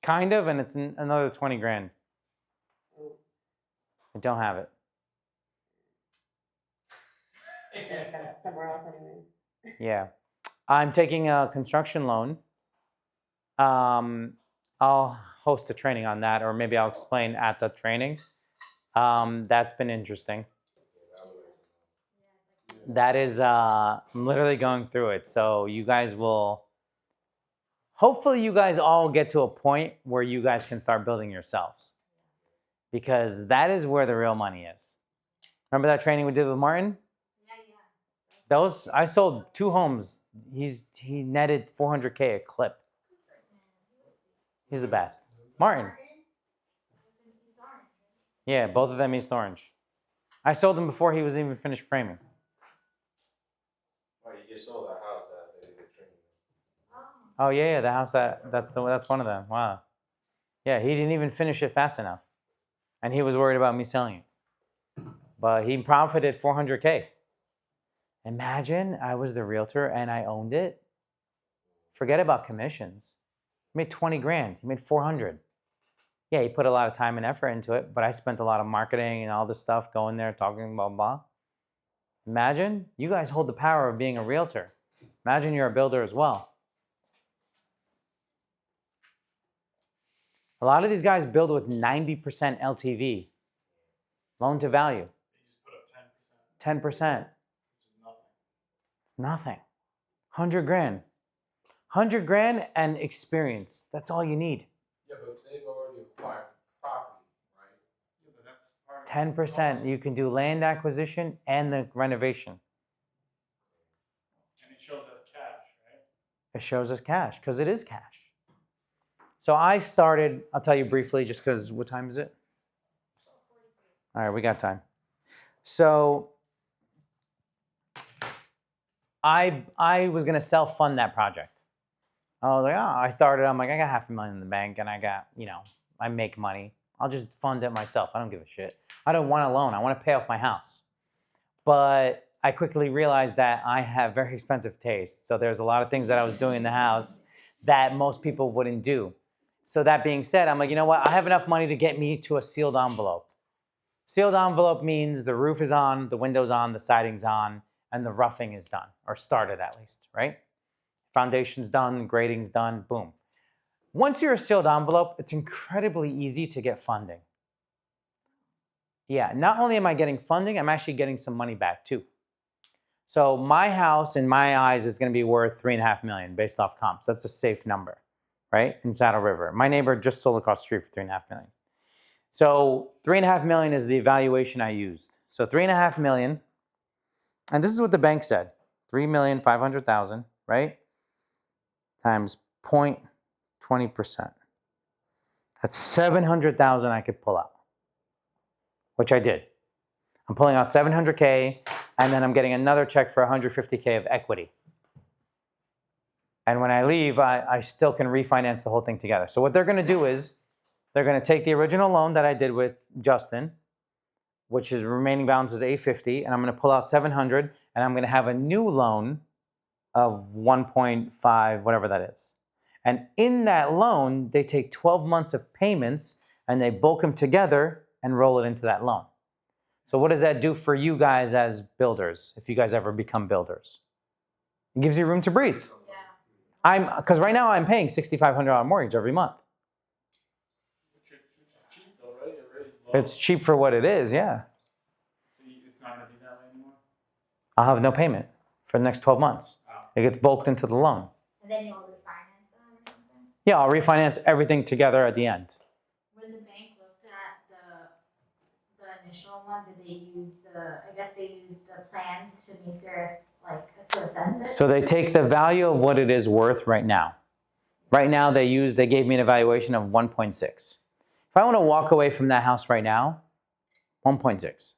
Kind of, and it's another 20 grand. I don't have it. Somewhere else anyways. Yeah. I'm taking a construction loan. I'll host a training on that, or maybe I'll explain at the training. That's been interesting. That is, I'm literally going through it. So you guys will, hopefully you guys all get to a point where you guys can start building yourselves. Because that is where the real money is. Remember that training we did with Martin? Those, I sold 2 homes. He netted 400K a clip. He's the best. Martin. Yeah, both of them East Orange. I sold him before he was even finished framing. Oh, you just sold that house that they did training. Oh yeah, the house that's one of them. Wow. Yeah, he didn't even finish it fast enough, and he was worried about me selling it. But he profited 400K. Imagine I was the realtor and I owned it. Forget about commissions. He made 20 grand. He made 400. Yeah, he put a lot of time and effort into it, but I spent a lot of marketing and all this stuff going there, talking, blah, blah. Imagine you guys hold the power of being a realtor. Imagine you're a builder as well. A lot of these guys build with 90% LTV, loan to value. They just put up 10%. 10%. Which is nothing. It's nothing. 100 grand. 100 grand and experience. That's all you need. Yeah, but they've already acquired property, right? Yeah, but that's part of the 10%. cost. You can do land acquisition and the renovation. And it shows us cash, right? It shows us cash because it is cash. So I started, I'll tell you briefly just because, what time is it? All right, we got time. So I was going to self-fund that project. I was like, oh, I started, I'm like, I got $500,000 in the bank and I got, I make money. I'll just fund it myself. I don't give a shit. I don't want a loan. I want to pay off my house. But I quickly realized that I have very expensive taste. So there's a lot of things that I was doing in the house that most people wouldn't do. So that being said, I'm like, you know what? I have enough money to get me to a sealed envelope. Sealed envelope means the roof is on, the window's on, the siding's on, and the roughing is done, or started at least, right? Foundation's done, grading's done, boom. Once you're a sealed envelope, it's incredibly easy to get funding. Yeah, not only am I getting funding, I'm actually getting some money back too. So my house, in my eyes, is going to be worth $3.5 million based off comps. That's a safe number, right? In Saddle River. My neighbor just sold across the street for $3.5 million. So $3.5 million is the evaluation I used. So $3.5 million, and this is what the bank said: $3,500,000, right? Times 0.20%. That's $700,000 I could pull out, which I did. I'm pulling out $700K, and then I'm getting another check for $150K of equity. And when I leave, I still can refinance the whole thing together. So what they're going to do is they're going to take the original loan that I did with Justin, which is remaining balance is $850, and I'm going to pull out $700, and I'm going to have a new loan of 1.5, whatever that is. And in that loan, they take 12 months of payments, and they bulk them together and roll it into that loan. So what does that do for you guys as builders, if you guys ever become builders? It gives you room to breathe. Because right now I'm paying $6,500 mortgage every month. Which is cheap though, right? Your rate is low. It's cheap for what it is, yeah. It's not gonna be that way anymore. I'll have no payment for the next 12 months. Wow. It gets bulked into the loan. And then you'll refinance them or something? Yeah, I'll refinance everything together at the end. When the bank looked at the initial one, did they use I guess they used the plans to make their, to assess it? So they take the value of what it is worth right now. Right now they gave me an evaluation of 1.6. If I want to walk away from that house right now, 1.6.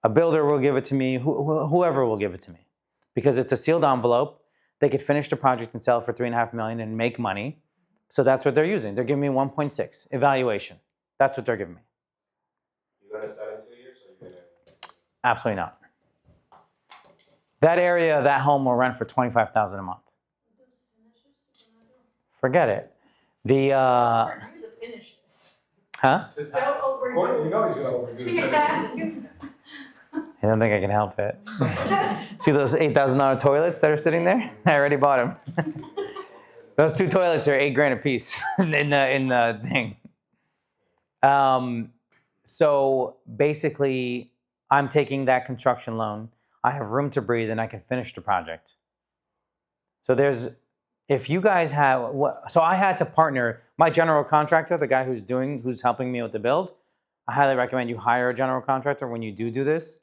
A builder will give it to me, whoever will give it to me. Because it's a sealed envelope, they could finish the project and sell it for $3.5 million and make money. So that's what they're using. They're giving me 1.6 evaluation. That's what they're giving me. You gonna sell in 2 years, or you gonna? Absolutely not. That area, that home will rent for $25,000 a month. Forget it. The Overdo the finishes. huh? It's his Don't house. overdo it. You know he's gonna overdo the Yes. finishes. I don't think I can help it. See those $8,000 toilets that are sitting there? I already bought them. Those 2 toilets are $8,000 a piece in the thing. So basically, I'm taking that construction loan. I have room to breathe, and I can finish the project. So if you guys have, so I had to partner my general contractor, the guy who's helping me with the build. I highly recommend you hire a general contractor when you do this.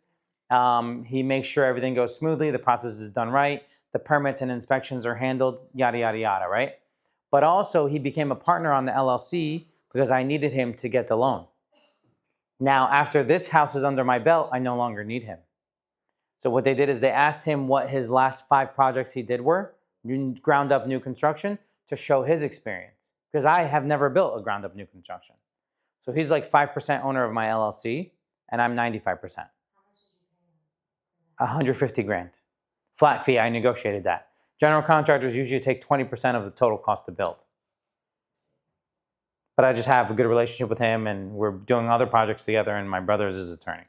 He makes sure everything goes smoothly, the process is done right, the permits and inspections are handled, yada, yada, yada, right? But also he became a partner on the LLC because I needed him to get the loan. Now, after this house is under my belt, I no longer need him. So what they did is they asked him what his last 5 projects he did were, ground up new construction, to show his experience. Because I have never built a ground up new construction. So he's like 5% owner of my LLC, and I'm 95%. 150 grand. Flat fee, I negotiated that. General contractors usually take 20% of the total cost to build. But I just have a good relationship with him, and we're doing other projects together, and my brother is his attorney.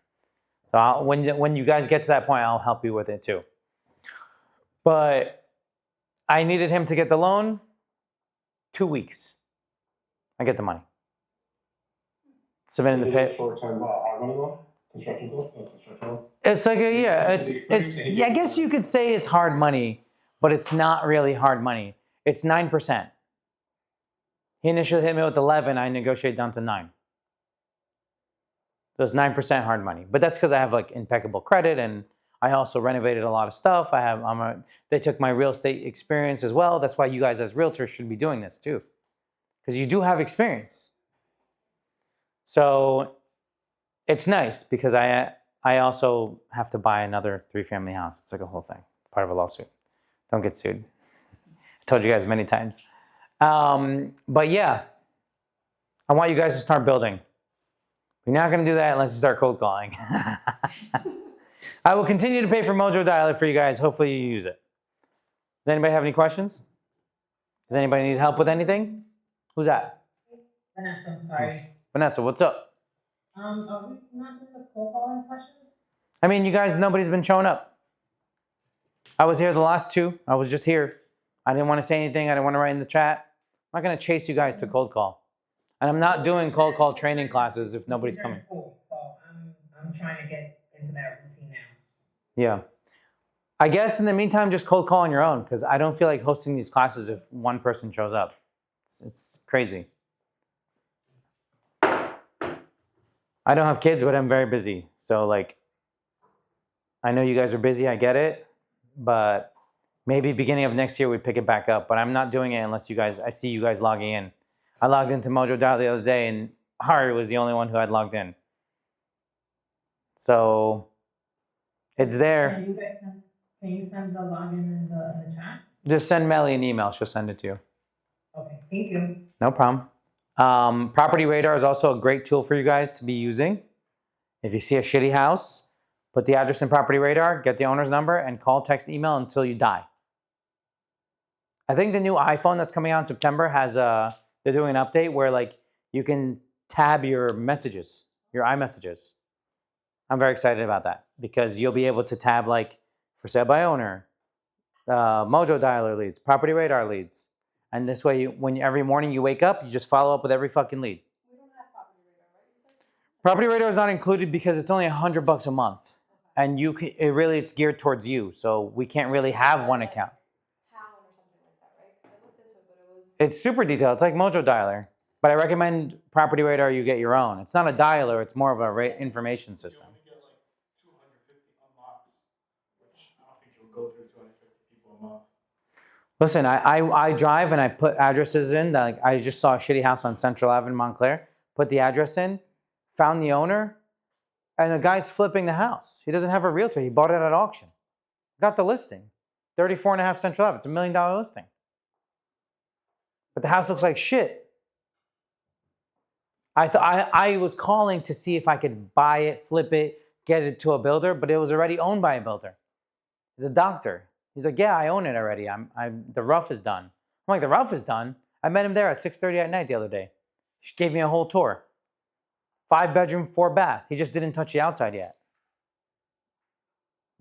So when you guys get to that point, I'll help you with it too. But I needed him to get the loan. 2 weeks. I get the money. Submitting the pay. Short-term hard money loan, construction loan. It's like I guess you could say it's hard money, but it's not really hard money. It's 9%. He initially hit me with 11. I negotiated down to 9. So it's 9% hard money. But that's because I have like impeccable credit, and I also renovated a lot of stuff. They took my real estate experience as well. That's why you guys as realtors should be doing this too, because you do have experience. So it's nice because I also have to buy another 3-family house. It's like a whole thing, part of a lawsuit. Don't get sued. I told you guys many times. But yeah, I want you guys to start building. You're not going to do that unless you start cold calling. I will continue to pay for Mojo Dialer for you guys. Hopefully you use it. Does anybody have any questions? Does anybody need help with anything? Who's that? Vanessa, I'm sorry. Vanessa, what's up? Are we not doing the cold calling questions? I mean, you guys, nobody's been showing up. I was here the last 2. I was just here. I didn't want to say anything. I didn't want to write in the chat. I'm not going to chase you guys to cold call. And I'm not doing cold call training classes if nobody's coming. Cool. So I'm trying to get into that routine now. Yeah. I guess in the meantime, just cold call on your own, because I don't feel like hosting these classes if one person shows up. It's crazy. I don't have kids, but I'm very busy. So like, I know you guys are busy, I get it, but maybe beginning of next year we pick it back up. But I'm not doing it unless I see you guys logging in. I logged into Mojo Dial the other day, and Hari was the only one who had logged in. So it's there. Can you send the login in the chat? Just send Melly an email. She'll send it to you. Okay, thank you. No problem. Property Radar is also a great tool for you guys to be using. If you see a shitty house, put the address in Property Radar, get the owner's number, and call, text, email until you die. I think the new iPhone that's coming out in September has they're doing an update where like you can tab your messages, your iMessages. I'm very excited about that because you'll be able to tab like for sale by owner, Mojo Dialer leads, Property Radar leads. And this way, when every morning you wake up, you just follow up with every fucking lead. We don't have Property Radar, right? Property Radar is not included because it's only $100 a month. And it's geared towards you. So we can't really have one account. Town or something like that, right? I looked into it, but it was. It's super detailed. It's like Mojo Dialer. But I recommend Property Radar, you get your own. It's not a dialer, it's more of a information system. You only get like 250 unlocks, which I don't think you'll go through 250 people a month. Listen, I drive and I put addresses in. Like I just saw a shitty house on Central Avenue, Montclair. Put the address in, found the owner, and the guy's flipping the house. He doesn't have a realtor. He bought it at auction. Got the listing. 34.5 Central Ave. It's $1 million listing. But the house looks like shit. I was calling to see if I could buy it, flip it, get it to a builder, but it was already owned by a builder. He's a doctor. He's like, yeah, I own it already. The roof is done. I'm like, the roof is done? I met him there at 6:30 at night the other day. He gave me a whole tour. 5-bedroom, 4-bath. He just didn't touch the outside yet.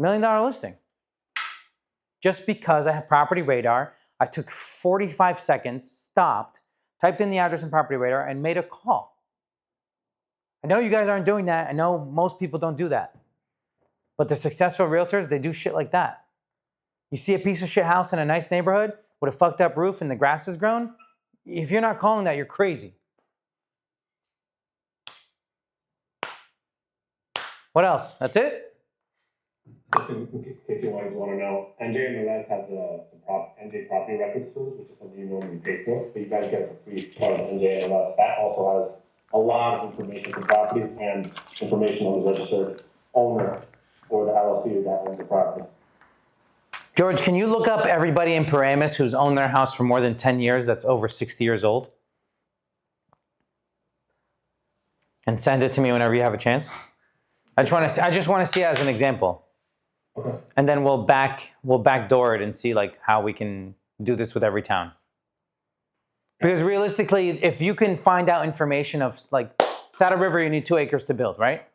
$1 million listing. Just because I have property radar, I took 45 seconds, stopped, typed in the address in property radar, and made a call. I know you guys aren't doing that. I know most people don't do that. But the successful realtors, they do shit like that. You see a piece of shit house in a nice neighborhood with a fucked up roof and the grass is grown, if you're not calling that, you're crazy. What else? That's it? Just in case you guys want to know, NJMLS has a NJ Property Records tools, which is something you normally pay for, but you guys get it for free as part of NJMLS. That also has a lot of information for properties and information on the registered owner or the LLC that owns the property. George, can you look up everybody in Paramus who's owned their house for more than 10 years that's over 60 years old? And send it to me whenever you have a chance. I just want to see it as an example. Okay. And then we'll backdoor it and see like how we can do this with every town. Because realistically, if you can find out information of like Saddle River, you need 2 acres to build, right?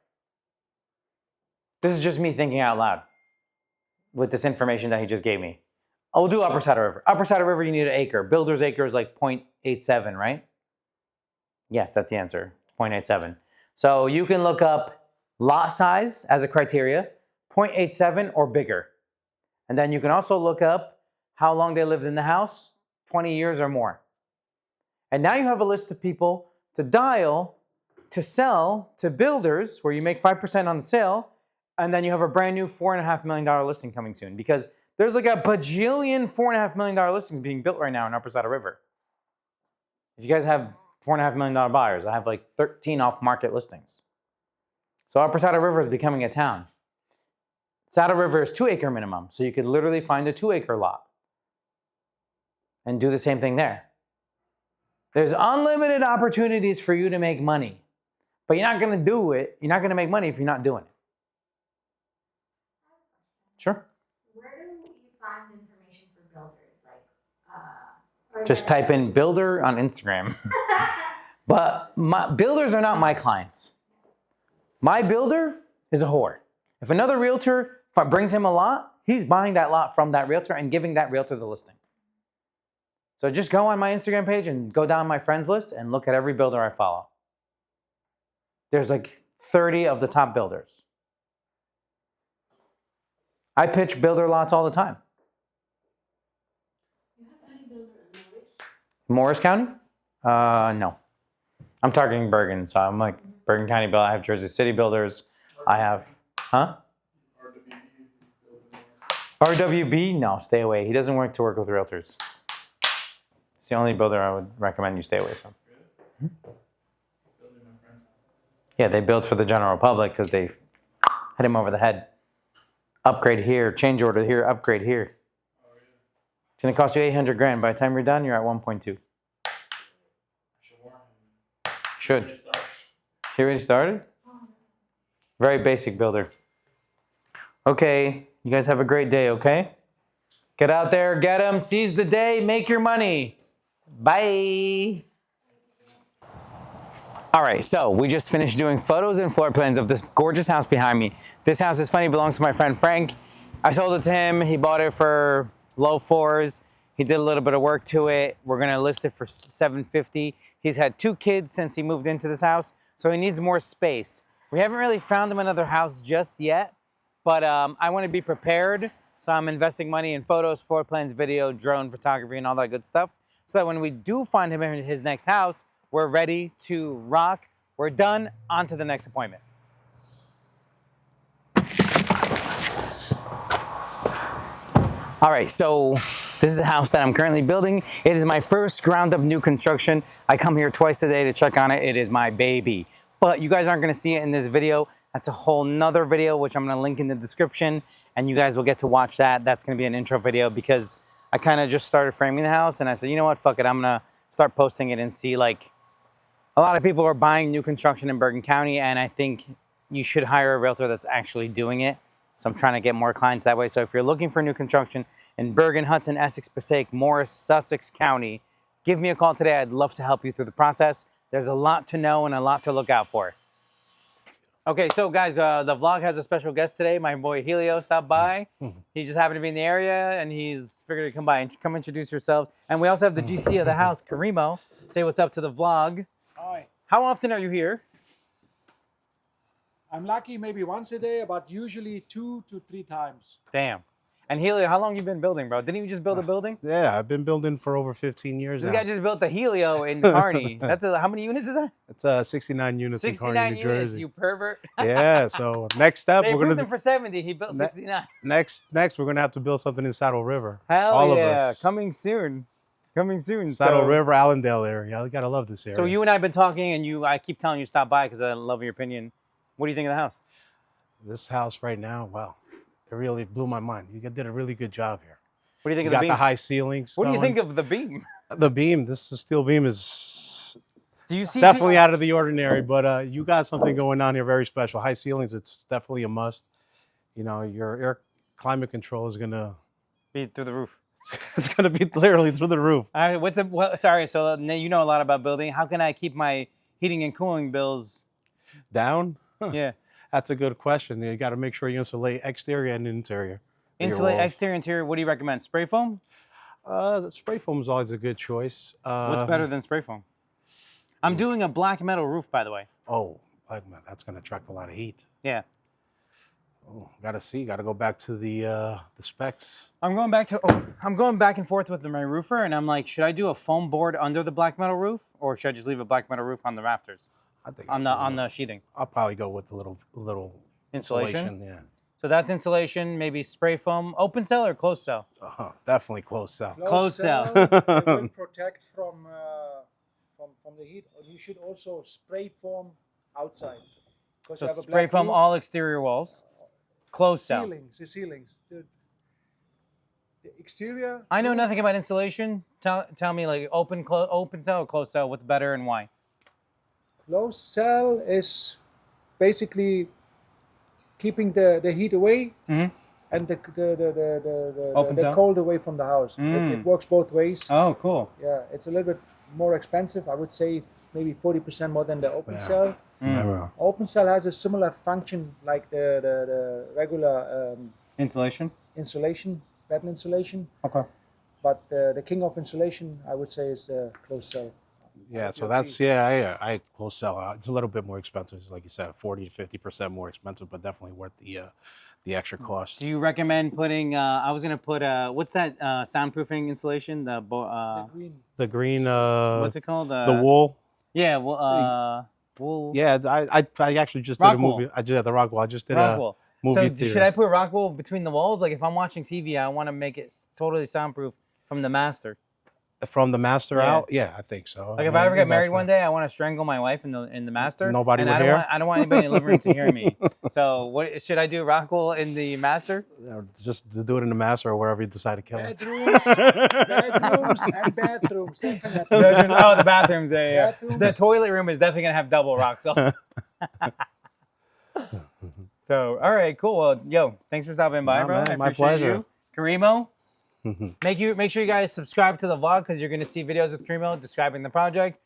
This is just me thinking out loud with this information that he just gave me. I'll do Upper Saddle River. Upper Saddle River, you need 1 acre. Builder's acre is like 0.87, right? Yes, that's the answer, 0.87. So you can look up lot size as a criteria, 0.87 or bigger. And then you can also look up how long they lived in the house, 20 years or more. And now you have a list of people to dial to sell to builders where you make 5% on the sale, and then you have a brand new $4.5 million listing coming soon because there's like a bajillion $4.5 million listings being built right now in Upper Saddle River. If you guys have $4.5 million buyers, I have like 13 off-market listings. So Upper Saddle River is becoming a town. Saddle River is 2 acre minimum, so you could literally find a 2 acre lot and do the same thing there. There's unlimited opportunities for you to make money, but you're not going to do it. You're not going to make money if you're not doing it. Sure. Where do you find information for builders? Just type in builder on Instagram. But builders are not my clients. My builder is a whore. If another realtor brings him a lot, he's buying that lot from that realtor and giving that realtor the listing. So just go on my Instagram page and go down my friends list and look at every builder I follow. There's like 30 of the top builders. I pitch builder lots all the time. You have any builder in Morris County? No. I'm targeting Bergen, so I'm like Bergen County builder. I have Jersey City builders. I have, RWB? No, stay away. He doesn't work with realtors. It's the only builder I would recommend you stay away from. Yeah, they build for the general public because they hit him over the head. Upgrade here, change order here, upgrade here. It's gonna cost you $800,000. By the time you're done, you're at 1.2. Should. He already started? Very basic builder. Okay, you guys have a great day, okay? Get out there, get them, seize the day, make your money. Bye. All right, so we just finished doing photos and floor plans of this gorgeous house behind me. This house is funny, belongs to my friend Frank. I sold it to him. He bought it for low 4s. He did a little bit of work to it. We're gonna list it for $750. He's had 2 kids since he moved into this house, so he needs more space. We haven't really found him another house just yet, but I wanna be prepared. So I'm investing money in photos, floor plans, video, drone photography, and all that good stuff. So that when we do find him in his next house, we're ready to rock. We're done, on to the next appointment. All right, so this is a house that I'm currently building. It is my first ground up new construction. I come here twice a day to check on it. It is my baby. But you guys aren't gonna see it in this video. That's a whole nother video, which I'm gonna link in the description, and you guys will get to watch that. That's gonna be an intro video because I kind of just started framing the house and I said, you know what, fuck it, I'm gonna start posting it and see like, a lot of people are buying new construction in Bergen County, and I think you should hire a realtor that's actually doing it. So I'm trying to get more clients that way. So if you're looking for new construction in Bergen, Hudson, Essex, Passaic, Morris, Sussex County, give me a call today. I'd love to help you through the process. There's a lot to know and a lot to look out for. Okay, so guys, the vlog has a special guest today. My boy Helio stopped by. He just happened to be in the area, and he's figured to come by and come introduce yourself. And we also have the GC of the house, Karimo. Say what's up to the vlog. Hi. How often are you here? I'm lucky maybe once a day, but usually 2 to 3 times. Damn. And Helio, how long you been building, bro? Didn't you just build a building? Yeah, I've been building for over 15 years This now. guy just built the Helio in Kearney. That's how many units is that? It's 69 units in 69 Kearney, New units, Jersey. you pervert. Yeah, so next step, They we're approved gonna him for 70. He built 69. next we're gonna have to build something in Saddle River. Hell All yeah, of us. coming soon. Coming soon. Saddle So- River, Allendale area. You gotta love this area. So you and I have been talking, and I keep telling you to stop by because I love your opinion. What do you think of the house? This house right now, wow, it really blew my mind. You did a really good job here. What do you think You of the got beam? the high ceilings. What do you going. think of the beam? The beam? This steel beam is Do you see definitely out of the ordinary, but you got something going on here very special. High ceilings, it's definitely a must. You know, your air climate control is gonna be through the roof. It's gonna be literally through the roof. All right, sorry, so you know a lot about building. How can I keep my heating and cooling bills down? Huh. Yeah. That's a good question. You got to make sure you insulate exterior and interior. Insulate exterior, interior. What do you recommend? Spray foam? The spray foam is always a good choice. What's better than spray foam? I'm doing a black metal roof, by the way. Oh, black metal. That's going to attract a lot of heat. Yeah. Oh, gotta see. Got to go back to the specs. I'm going back and forth with my roofer, and I'm like, should I do a foam board under the black metal roof, or should I just leave a black metal roof on the rafters? I think on the sheathing. I'll probably go with the little insulation. Yeah. So that's insulation, maybe spray foam, open cell or closed cell? Definitely closed cell. Closed cell. It will protect from the heat. You should also spray foam outside. So spray foam all exterior walls. Closed cell. The ceilings. The exterior. I know nothing about insulation. Tell me, like, open cell or closed cell, what's better and why? Closed cell is basically keeping the heat away and the cold away from the house. It works both ways. Oh, cool. Yeah, it's a little bit more expensive. I would say maybe 40% more than the open cell. Open cell has a similar function like the regular insulation, bed insulation. Okay. But the king of insulation, I would say, is the closed cell. Yeah, so that's I closed cell. It's a little bit more expensive, like you said, 40 to 50% more expensive, but definitely worth the extra cost. Do you recommend putting? I was gonna put what's that soundproofing insulation? The green. What's it called? The wool. Yeah, wool. Yeah, I actually just did a movie. I did the rock wool. I just did a movie theater. Should I put rock wool between the walls? Like if I'm watching TV, I want to make it totally soundproof from the master. From the master out? Yeah, I think so. Like if I ever get married one day, I want to strangle my wife in the master. Nobody and would hear? I don't want anybody in the living room to hear me. So what should I do? Rock wool in the master? Just do it in the master or wherever you decide to kill it. Bedrooms and bathrooms. Definitely. Oh, the bathrooms. Yeah. Bathrooms. The toilet room is definitely gonna have double rock. So all right, cool. Well, yo, thanks for stopping by, bro. Man, I my appreciate pleasure. you. Karimo. Make sure you guys subscribe to the vlog because you're going to see videos with Karimo describing the project.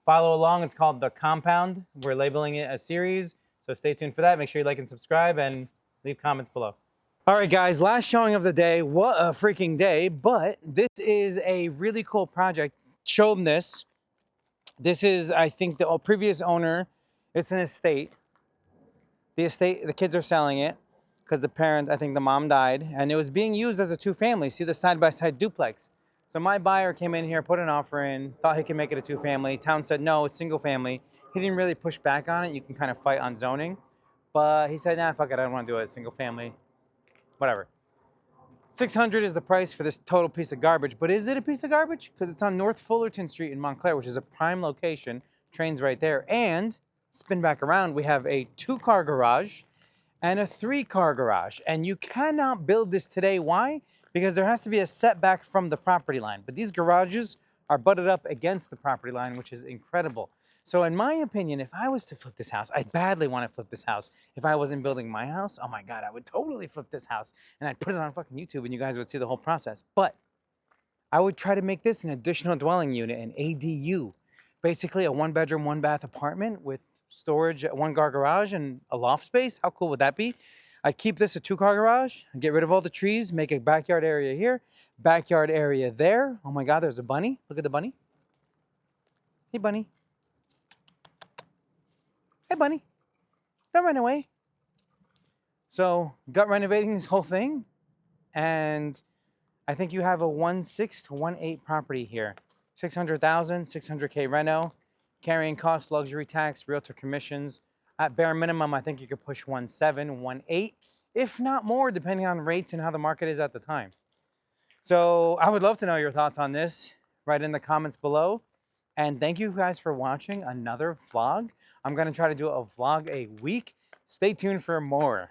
Follow along. It's called The Compound. We're labeling it a series, so stay tuned for that. Make sure you like and subscribe and leave comments below. All right, guys, last showing of the day. What a freaking day, but this is a really cool project. Show them this. This is, I think, the previous owner. It's an estate. The kids are selling it. Because the parent, I think the mom died, and it was being used as a two-family. See the side-by-side duplex. So my buyer came in here, put an offer in, thought he could make it a two-family. Town said no, it's single-family. He didn't really push back on it. You can kind of fight on zoning. But he said, nah, fuck it, I don't want to do it, single-family. Whatever. $600 is the price for this total piece of garbage. But is it a piece of garbage? Because it's on North Fullerton Street in Montclair, which is a prime location. Train's right there. And, spin back around, we have a 2-car garage and a 3-car garage. And you cannot build this today. Why? Because there has to be a setback from the property line. But these garages are butted up against the property line, which is incredible. So in my opinion, if I was to flip this house, I'd badly want to flip this house. If I wasn't building my house, oh my God, I would totally flip this house. And I'd put it on fucking YouTube and you guys would see the whole process. But I would try to make this an additional dwelling unit, an ADU. Basically a 1-bedroom, 1-bath apartment with storage, 1-car garage and a loft space. How cool would that be? I'd keep this a 2-car garage, get rid of all the trees, make a backyard area here, backyard area there. Oh my God, there's a bunny. Look at the bunny. Hey, bunny. Hey, bunny. Don't run away. So, gut renovating this whole thing, and I think you have a 1.6 to 1.8 property here. 600,000, 600K reno, carrying costs, luxury tax, realtor commissions. At bare minimum, I think you could push 1.7, 1.8, if not more, depending on rates and how the market is at the time. So I would love to know your thoughts on this. Write in the comments below. And thank you guys for watching another vlog. I'm gonna try to do a vlog a week. Stay tuned for more.